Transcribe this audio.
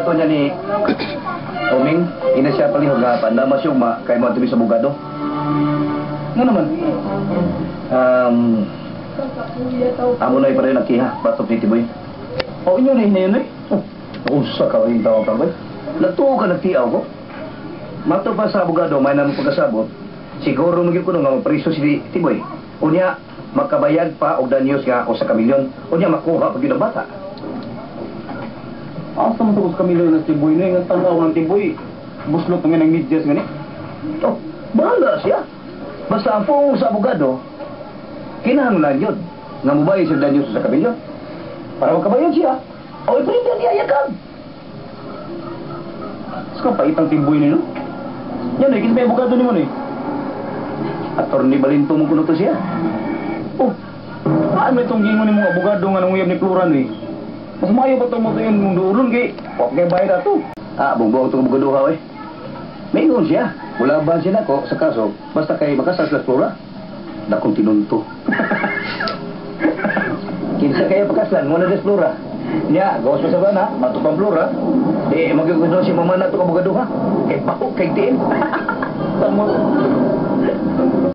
ato niya ni Oming, ina siya palihog nga pandamas yung kay mga tibi sa bugado. Nga naman. Amo na iparay nagkiha, batok ni Tiboy. O inyo na yun eh. Usa ka rin tawag ka ba? Natuo ka nagtiaw ko. Mato pa sa abogado, may nang pagkasabot. Siguro magiging ko nga mapriso si Tiboy. Unya, makabayag pa og danyos nga o sa kamilyon. Unya, makuha pag yun ang bata. Asa mo sa kamilo na Tiboy na yung tanaw ng Tiboy. Buslot naman ng medyas gani. Oh, bahala siya. Basta ang po sa abogado, kinahanglan yun. Nga mubayad siya danyos sa kamilyon. Para makabayad siya. O iprinda niya yakan. Sa paitang Tiboy na yun. Yan eh, kinsa may abogado ni mo na eh. Attorney Balinto mo kuno to siya. Oh, paano itong gingon ni mga abogado nga nang uyab ni Floran eh? Mas maayo ba itong mga yun mong duulon kay huwag kay bayad ato? Bugbog itong abogado eh. May ingon siya. Wala ba siya nako sa kaso, basta kay makasal sa Flora. Dakong tinunto. Kinsa kaya pakaslan, muna des Flora. Nya, gawas pa sa bana, matupang Flora. Di, magiging si mama na itong abogado ha. Kay pakok, kay tiin. Tama.